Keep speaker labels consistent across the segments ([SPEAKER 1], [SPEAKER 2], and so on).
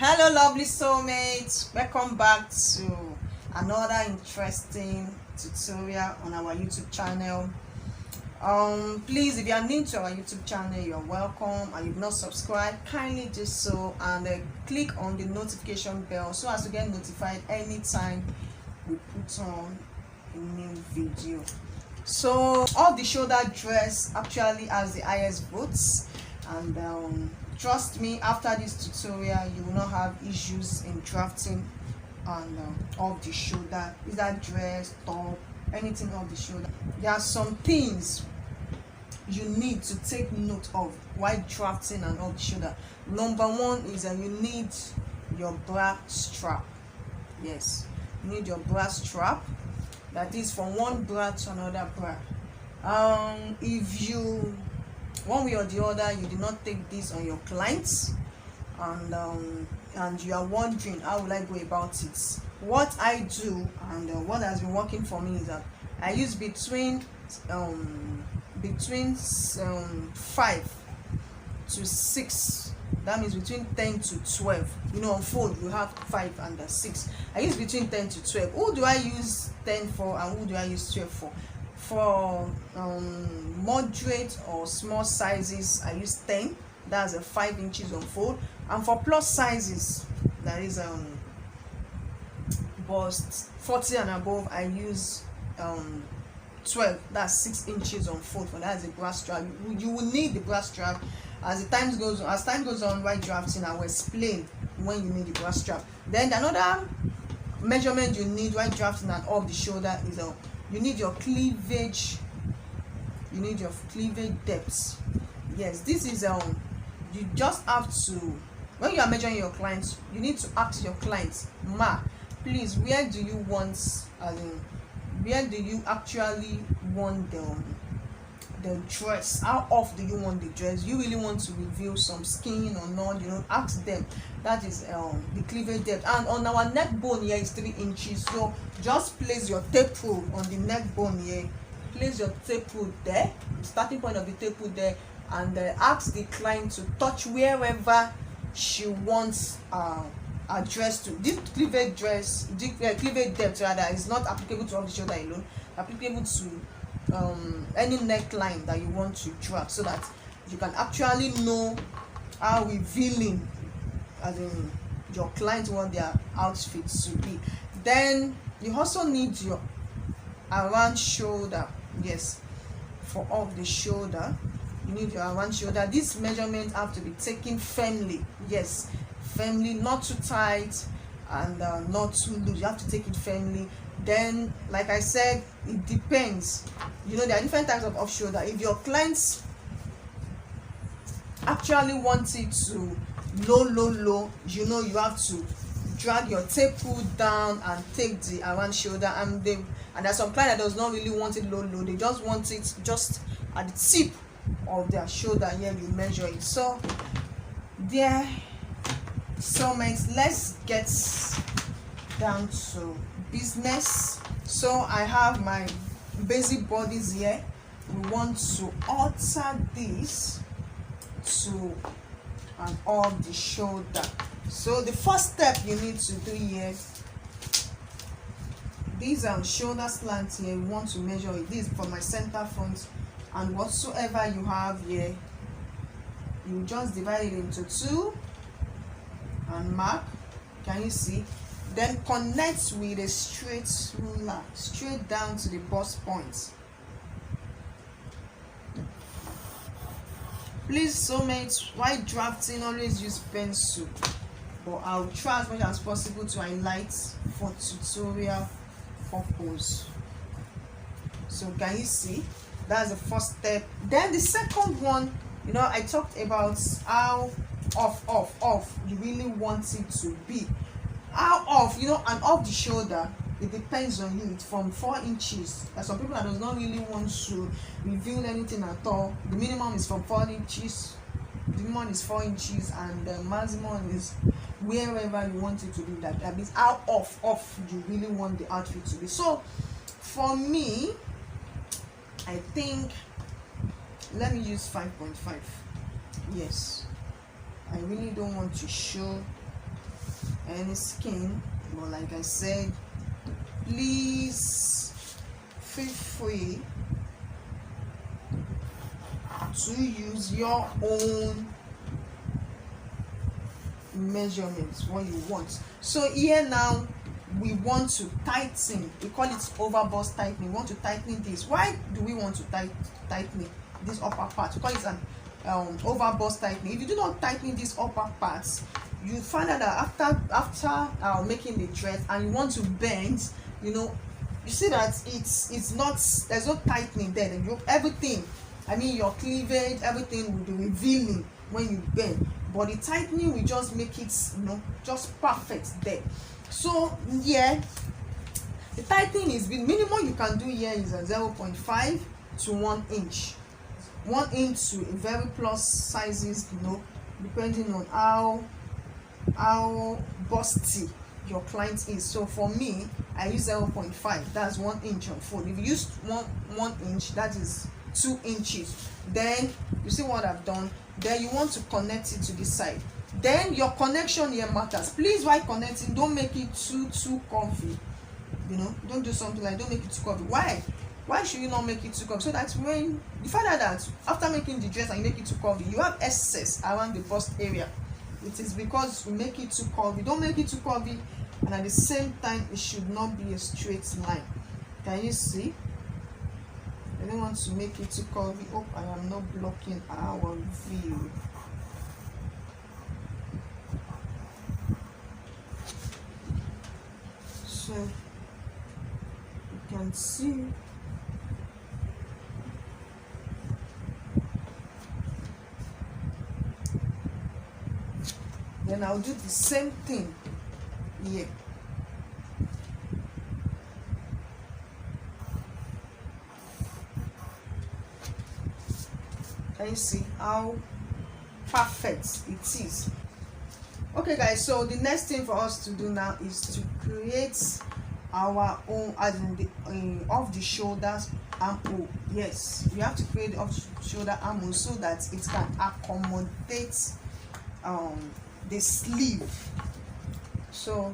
[SPEAKER 1] Hello lovely soulmates, welcome back to another interesting tutorial on our YouTube channel. Please, if you are new to our YouTube channel, you're welcome, and you've not subscribed, kindly do so and click on the notification bell so as to get notified anytime we put on a new video. So off the shoulder dress actually has the highest votes, and trust me, after this tutorial you will not have issues in drafting and off the shoulder, is that dress, top, anything off the shoulder. There are some things you need to take note of while drafting and off the shoulder. Number one is that you need your bra strap. Yes, you need your bra strap, that is from one bra to another bra. If you, one way or the other, you did not take this on your clients, and you are wondering how will I go about it, what I do and what has been working for me is that I use between 5 to 6. That means between 10 to 12. You know, on fold you have 5 and 6. I use between 10 to 12. Who do I use 10 for and who do I use 12 for? For moderate or small sizes, I use 10. That's a 5 inches on fold. And for plus sizes, that is bust 40 and above, I use 12. That's 6 inches on fold. For that is a bra strap. You will need the bra strap as time goes on while drafting. I will explain when you need the bra strap. Then another measurement you need while drafting and off the shoulder is you need your cleavage. You need your cleavage depth. Yes, this is you just have to, when you are measuring your clients, you need to ask your clients, ma, please, where do you want, where do you actually want the dress? How off do you want the dress? You really want to reveal some skin or not? You know, ask them. That is the cleavage depth. And on our neck bone here is 3 inches, so just place your tape rule on the neck bone here. Place your tape rule there, starting point of the tape rule there, and ask the client to touch wherever she wants a dress to. This cleavage dress, cleavage depth rather, is not applicable to off the shoulder alone, applicable to any neckline that you want to draft, so that you can actually know how revealing your clients want their outfits to be. Then you also need your around shoulder. Yes, for off the shoulder you need your around shoulder. This measurement have to be taken firmly. Yes, firmly, not too tight and not too loose. You have to take it firmly. Then, like I said, it depends. You know, there are different types of off shoulder. If your clients actually want it to low, you know, you have to drag your tape rule down and take the around shoulder. And there's some client that does not really want it low, they just want it just at the tip of their shoulder. Here you measure it. So there, soulmates, let's get down to business. So I have my basic bodies here. We want to alter this to an off the shoulder. So the first step you need to do here, these shoulder slants here, we want to measure it. This is for my center front, and whatsoever you have here, you just divide it into 2 and mark. Can you see? Then connect with a straight ruler straight down to the bust point. Please, soulmates, while drafting, always use pencil, but I'll try as much as possible to highlight for tutorial purpose. So can you see? That's the first step. Then the second one, you know, I talked about how off you really want it to be. How off, you know, and off the shoulder, it depends on you. It's from 4 inches. There's some people that does not really want to reveal anything at all. The minimum is from 4 inches. The minimum is 4 inches, and the maximum is wherever you want it to be. That means how off you really want the outfit to be. So for me, I think, let me use 5.5. Yes, I really don't want to show any skin, but like I said, please feel free to use your own measurements what you want. So here now we want to tighten, we call it overbust tightening. We want to tighten this. Why do we want to tighten this upper part? We call it an overbust tightening. If you do not tighten these upper parts, you find out that after making the dress and you want to bend, you see that it's not, there's no tightening there. Everything, I mean your cleavage, everything will be revealing when you bend, but the tightening will just make it just perfect there. So yeah, the tightening is the minimum you can do here is a 0.5 to 1 inch. 1 inch to a very plus sizes, depending on how busty your client is. So for me, I use 0.5, that's 1 inch on fold. If you use 1 inch, that is 2 inches. Then you see what I've done. Then you want to connect it to this side. Then your connection here matters. Please, while connecting, don't make it too comfy. Don't do something like, don't make it too comfy. Why should you not make it too comfy? So that when you find out that after making the dress and you make it too comfy, you have excess around the bust area. It is because you make it too comfy. Don't make it too comfy, and at the same time it should not be a straight line. Can you see? I don't want to make it too curvy. Oh, I am not blocking our view. So you can see then I'll do the same thing here. Can you see how perfect it is? Okay guys, so the next thing for us to do now is to create our own, as in the off the shoulders armhole. Yes, we have to create the off the shoulder armhole so that it can accommodate the sleeve. So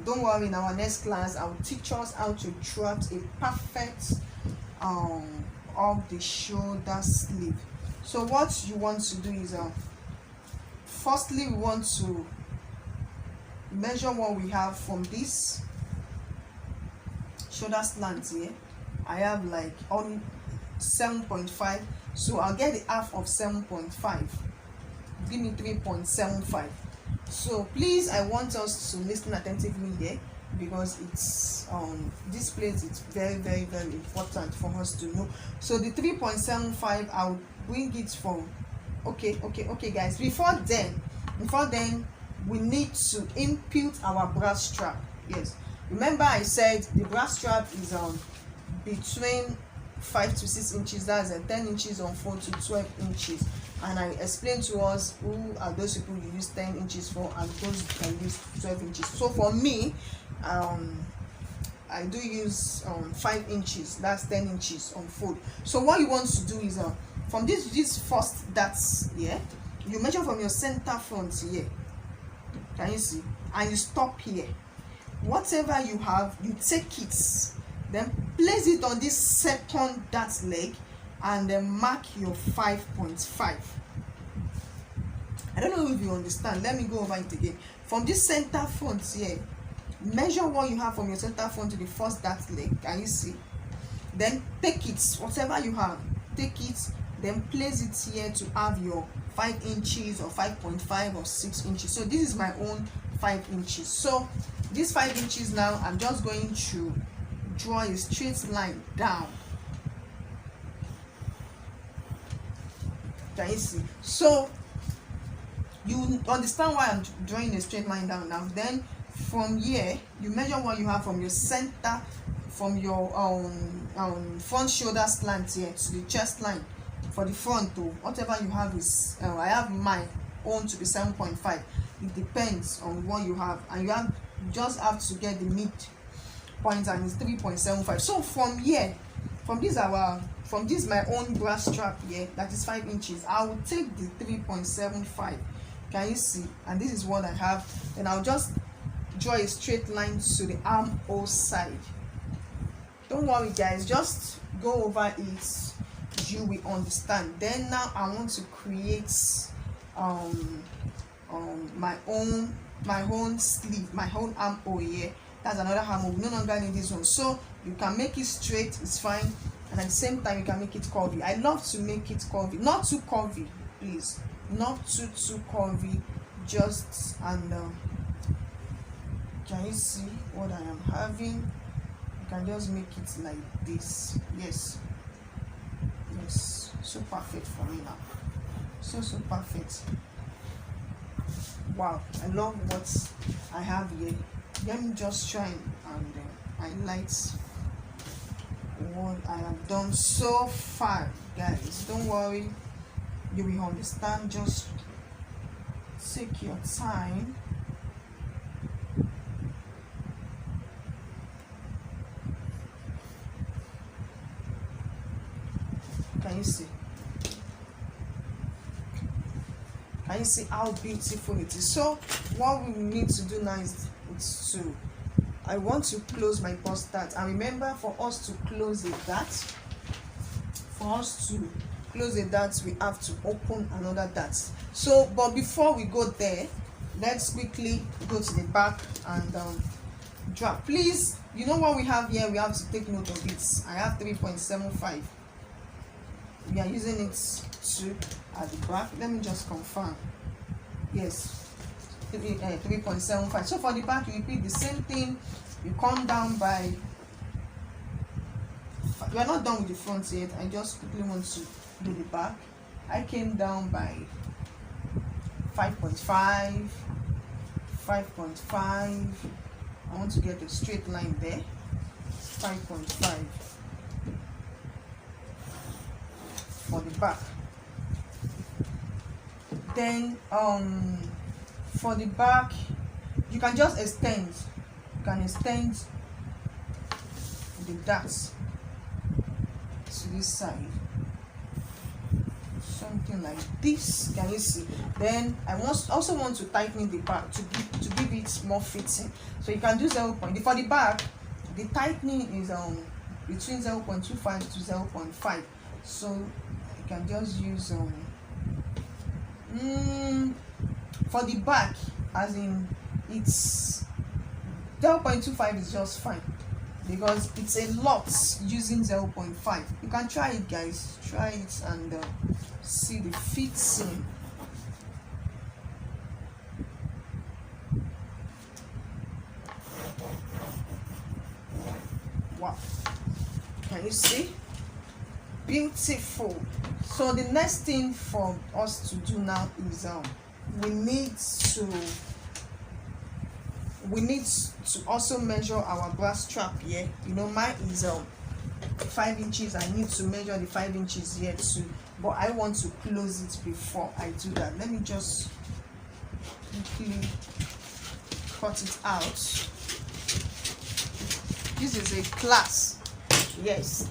[SPEAKER 1] don't worry, in our next class I'll teach us how to draft a perfect off the shoulder sleeve. So what you want to do is firstly we want to measure what we have from this shoulder slant here. I have like on 7.5, so I'll get the half of 7.5. Give me 3.75. So please, I want us to listen attentively here, because it's this place, it's very important for us to know. So the 3.75, I'll bring it from okay guys, before then we need to input our bra strap. Yes, remember I said the bra strap is between 5 to 6 inches, that's 10 inches on 4 to 12 inches, and I explained to us who are those people you use 10 inches for and those you can use 12 inches. So for me, I do use 5 inches, that's 10 inches on fold. So what you want to do is from this first that's here, you measure from your center front here. Can you see? And you stop here. Whatever you have, you take it, then place it on this second dart leg, and then mark your 5.5. I don't know if you understand. Let me go over it again. From this center front here, measure what you have from your center front to the first dart leg. Can you see? Then take it, whatever you have, take it, then place it here to have your 5 inches or 5.5 or 6 inches. So this is my own 5 inches. So this 5 inches now, I'm just going to draw a straight line down. Can you see? So you understand why I'm drawing a straight line down now. Then from here, you measure what you have from your center, from your front shoulder slant here to the chest line. For the front though, whatever you have is I have my own to be 7.5. It depends on what you have, and you just have to get the mid point, and it's 3.75. So from here, from this my own bra strap here, that is 5 inches, I will take the 3.75. Can you see? And this is what I have. Then I'll just draw a straight line to the armhole side. Don't worry guys, just go over it, you will understand. Then now I want to create my own sleeve, my own armhole here. That's another armhole. We no longer need this one, so you can make it straight, it's fine, and at the same time you can make it curvy. I love to make it curvy, not too curvy, please, not too curvy, just, and can you see what I am having? You can just make it like this. Yes, so perfect for me now, so perfect. Wow, I love what I have here. Let me just try and highlight what I have done so far, guys. Don't worry, you will understand. Just take your time. Can you see? Can you see how beautiful it is? So what we need to do now is to, I want to close my bust dart, and remember, for us to close a dart, we have to open another dart. So but before we go there, let's quickly go to the back and drop. Please, you know what we have here, we have to take note of it. I have 3.75. we are using it to at the back. Let me just confirm. Yes, 3.75. So for the back, you repeat the same thing. You come down by, we are not done with the front yet. I just quickly want to do the back. I came down by 5.5. I want to get a straight line there. 5.5 for the back. Then for the back, you can just extend. You can extend the darts to this side, something like this. Can you see? Then I also want to tighten the back to give it more fitting. So you can do 0. For the back, the tightening is between 0.25 to 0.5. So you can just use for the back, as in it's 0.25 is just fine, because it's a lot using 0.5. You can try it, guys, try it and see the fitting. Wow, can you see? Beautiful. So the next thing for us to do now is we need to also measure our bra strap here. You know, mine is 5 inches. I need to measure the 5 inches here too, but I want to close it before I do that. Let me just quickly cut it out. This is a class. Yes,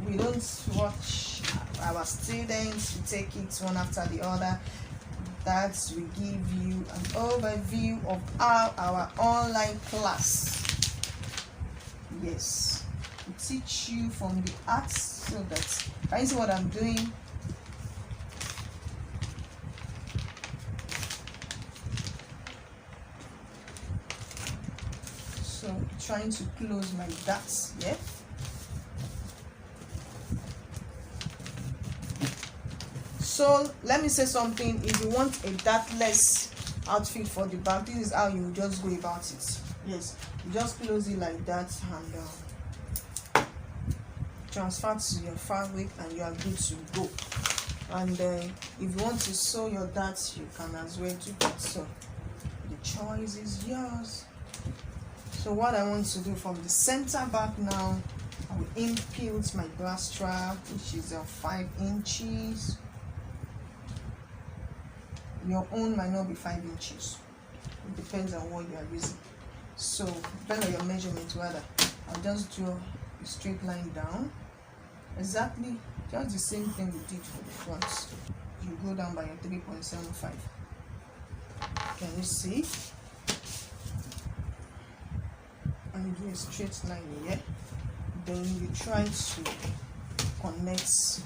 [SPEAKER 1] we don't watch our students, we take it one after the other. That we give you an overview of our online class. Yes, we teach you from the arts, so that, can you see what I'm doing? So trying to close my darts, yeah. So let me say something. If you want a dartless outfit for the back, this is how you just go about it. Yes, you just close it like that and transfer to your fabric, and you are good to go. And if you want to sew your darts, you can as well do that. So the choice is yours. So what I want to do from the center back now, I will impute my bra strap, which is 5 inches. Your own might not be 5 inches. It depends on what you are using. So depends on your measurement rather. I'll just draw a straight line down. Exactly just the same thing we did for the front. You go down by your 3.75. Can you see? straight line here, then you try to connect,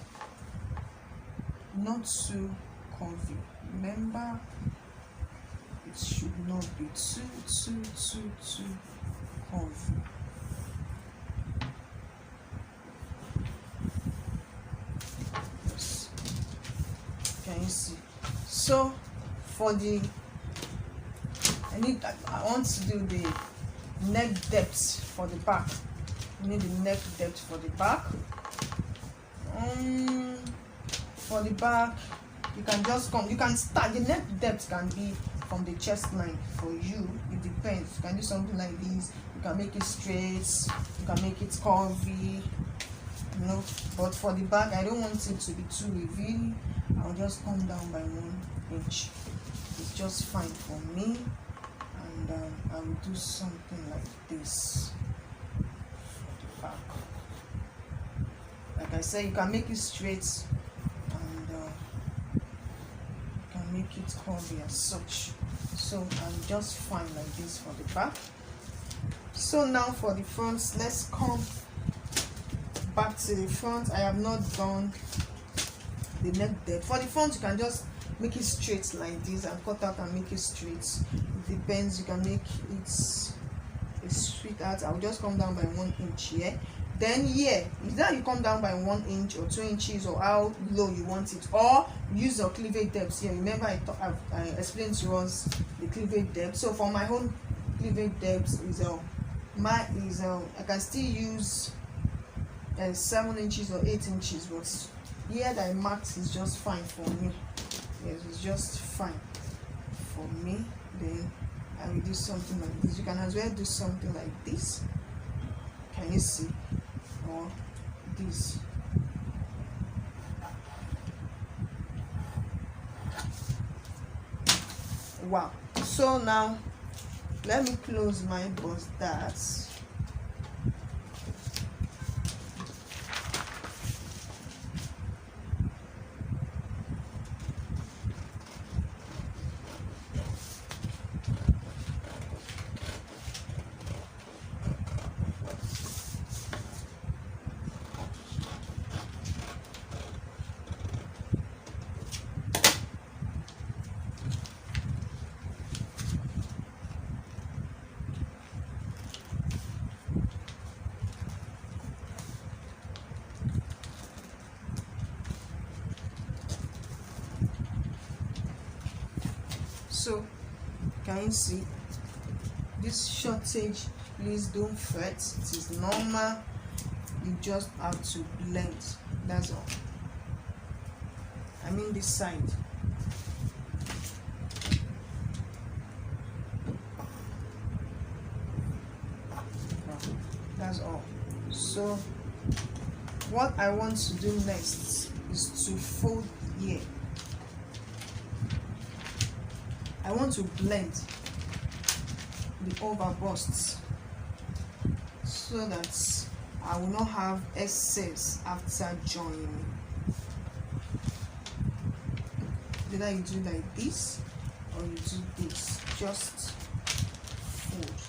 [SPEAKER 1] not too curvy. Remember, it should not be too curvy. Yes. Can you see? So for the I want to do the neck depth for the back. You need the neck depth for the back. For the back, you can just come, you can start, the neck depth can be from the chest line for you. It depends. You can do something like this, you can make it straight, you can make it curvy, you know. But for the back, I don't want it to be too revealing. I'll just come down by 1 inch. It's just fine for me. And I will do something like this for the back. Like I said, you can make it straight and you can make it curvy as such. So I'm just fine like this for the back. So now for the front, let's come back to the front. I have not done the neck depth. For the front, you can just make it straight like this and cut out and make it straight. It depends, you can make it a straight out. I'll just come down by 1 inch here. Then here, either you come down by 1 inch or 2 inches, or how low you want it, or use your cleavage depth here. Remember, I explained to us the cleavage depth. So for my own cleavage depth is I can still use 7 inches or 8 inches, but here that I marked is just fine for me. Yes, it's just fine for me. Then I will do something like this. You can as well do something like this. Can you see? Or this. Wow. So now let me close my bust darts. So can you see this shortage? Please don't fret, it is normal. You just have to blend, that's all. I mean this side. That's all. So what I want to do next is to fold here. I want to blend the over busts so that I will not have excess after joining. Either you do like this or you do this, just fold.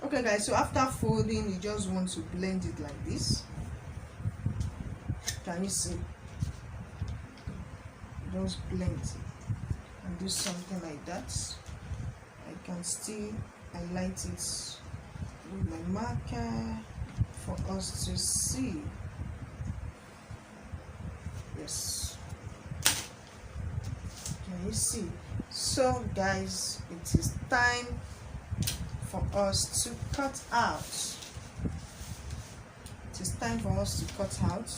[SPEAKER 1] Okay guys, so after folding, you just want to blend it like this. Can you see? Just blend it and do something like that. I can still highlight it with my marker for us to see. Yes, can you see? So guys, it is time for us to cut out. It is time for us to cut out.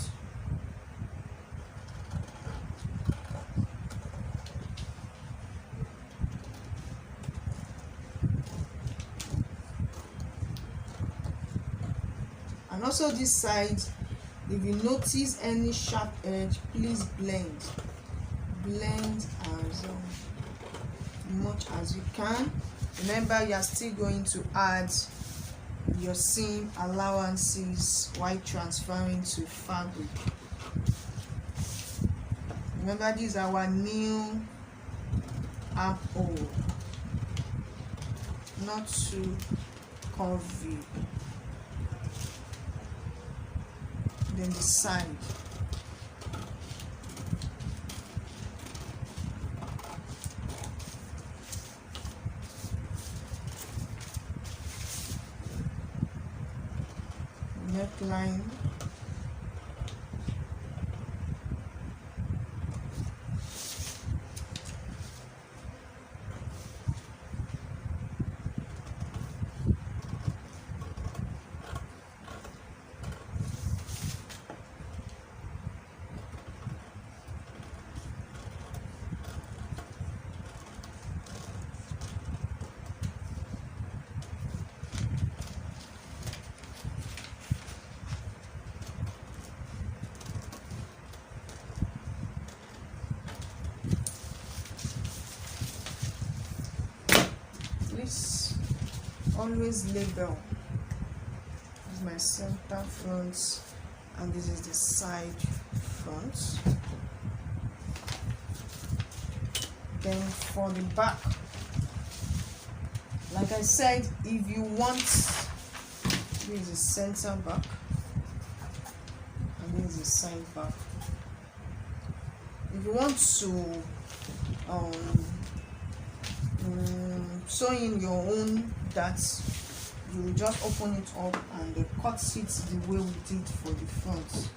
[SPEAKER 1] And also this side, if you notice any sharp edge, please blend as much as you can. Remember, you are still going to add your seam allowances while transferring to fabric. Remember, this is our new armhole, not too curvy, then the side. Neckline, please always label. This is my center front and this is the side front. Then for the back, like I said, if you want, this is the center back and this is the side back. If you want to sew in your own darts, you will just open it up and cut it the way we did for the front.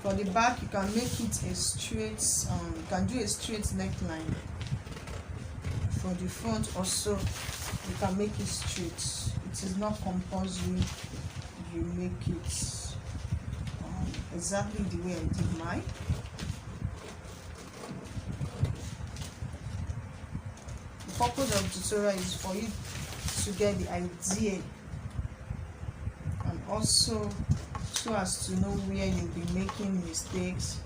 [SPEAKER 1] For the back, you can make it a straight, you can do a straight neckline. For the front also, you can make it straight. It is not compulsory you make it exactly the way I did mine. The purpose of the tutorial is for you to get the idea and also so as to know where you'll be making mistakes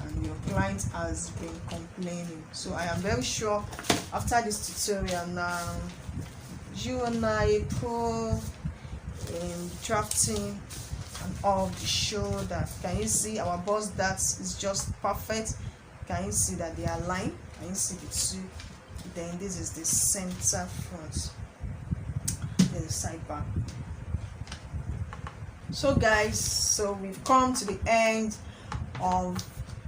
[SPEAKER 1] and your client has been complaining. So I am very sure after this tutorial now you and I pro in drafting and all the show that can you see our boss that is just perfect. Can you see that they are aligned? Can you see the two? Then this is the center front, then the side back. So guys, so we've come to the end of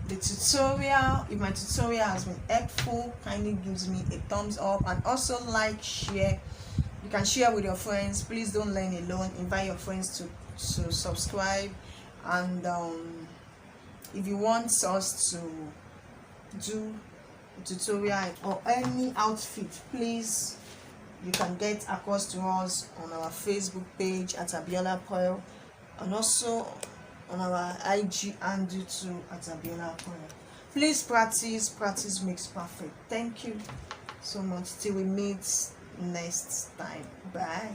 [SPEAKER 1] the tutorial. If my tutorial has been helpful, kindly gives me a thumbs up and also like, share. You can share with your friends. Please don't learn alone. Invite your friends to subscribe. And if you want us to do a tutorial or any outfit, please you can get across to us on our Facebook page at Abiola Pearl, and also on our IG handle too at Abiola Pearl. Please practice makes perfect. Thank you so much till we meet next time. Bye.